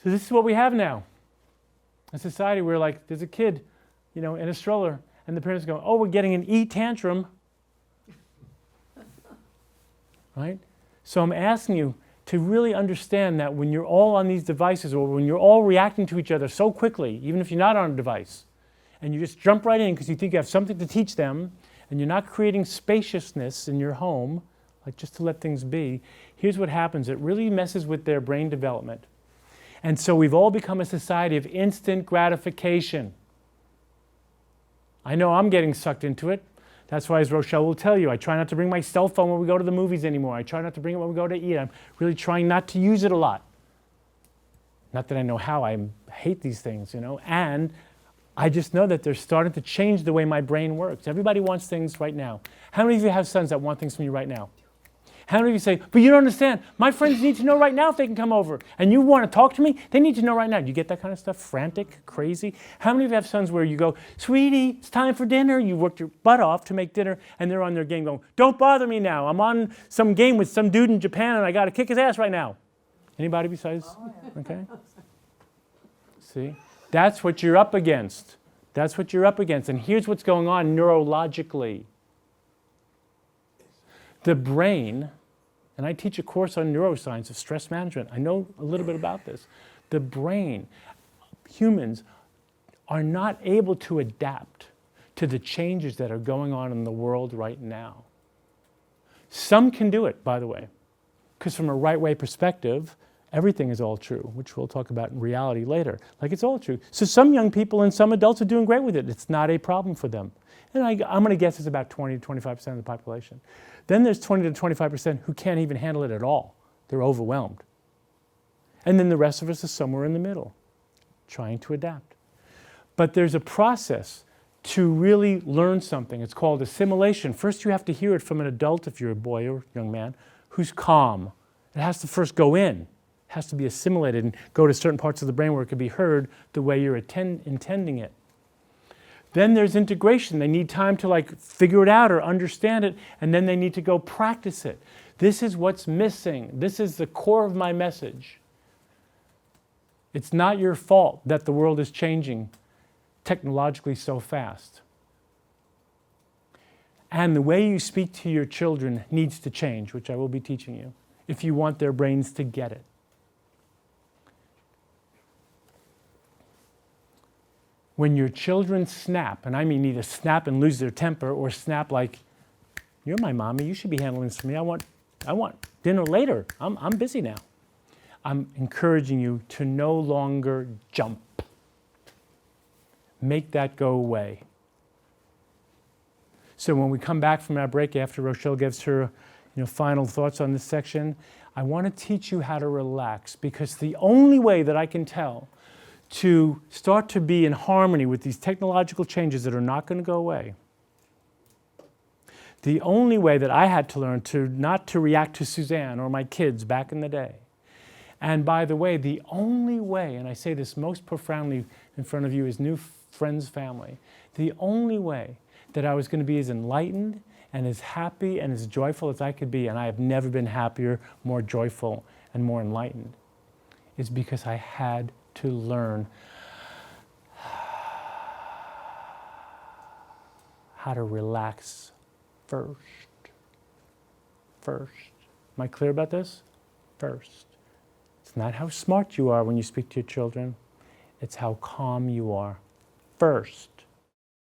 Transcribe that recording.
So this is what we have now. A society where like there's a kid, in a stroller, and the parents go, oh, we're getting an E tantrum. Right? So I'm asking you to really understand that when you're all on these devices or when you're all reacting to each other so quickly, even if you're not on a device, and you just jump right in because you think you have something to teach them, and you're not creating spaciousness in your home, like just to let things be, here's what happens. It really messes with their brain development. And so we've all become a society of instant gratification. I know I'm getting sucked into it. That's why, as Rochelle will tell you, I try not to bring my cell phone when we go to the movies anymore. I try not to bring it when we go to eat. I'm really trying not to use it a lot. Not that I know how. I hate these things, And I just know that they're starting to change the way my brain works. Everybody wants things right now. How many of you have sons that want things from you right now? How many of you say, but you don't understand. My friends need to know right now if they can come over. And you want to talk to me? They need to know right now. You get that kind of stuff? Frantic, crazy? How many of you have sons where you go, sweetie, it's time for dinner. You worked your butt off to make dinner, and they're on their game going, don't bother me now. I'm on some game with some dude in Japan, and I got to kick his ass right now. Anybody besides? Okay. See? That's what you're up against. That's what you're up against. And here's what's going on neurologically. The brain, and I teach a course on neuroscience of stress management. I know a little bit about this. The brain, humans are not able to adapt to the changes that are going on in the world right now. Some can do it, by the way, because from a right-way perspective, everything is all true, which we'll talk about in reality later. Like it's all true. So some young people and some adults are doing great with it. It's not a problem for them. And I'm going to guess it's about 20 to 25% of the population. Then there's 20 to 25% who can't even handle it at all. They're overwhelmed. And then the rest of us is somewhere in the middle, trying to adapt. But there's a process to really learn something. It's called assimilation. First you have to hear it from an adult, if you're a boy or young man, who's calm. It has to first go in. It has to be assimilated and go to certain parts of the brain where it can be heard the way you're intending it. Then there's integration. They need time to figure it out or understand it, and then they need to go practice it. This is what's missing. This is the core of my message. It's not your fault that the world is changing technologically so fast. And the way you speak to your children needs to change, which I will be teaching you, if you want their brains to get it. When your children snap, and I mean either snap and lose their temper or snap like, you're my mommy, you should be handling this for me. I want dinner later. I'm busy now. I'm encouraging you to no longer jump. Make that go away. So when we come back from our break after Rochelle gives her final thoughts on this section, I want to teach you how to relax, because the only way that I can tell to start to be in harmony with these technological changes that are not going to go away, the only way that I had to learn not to react to Suzanne or my kids back in the day, and by the way, the only way, and I say this most profoundly in front of you as new friends, family, the only way that I was going to be as enlightened and as happy and as joyful as I could be, and I have never been happier, more joyful, and more enlightened, is because I had to learn how to relax first. First. Am I clear about this? First. It's not how smart you are when you speak to your children. It's how calm you are. First.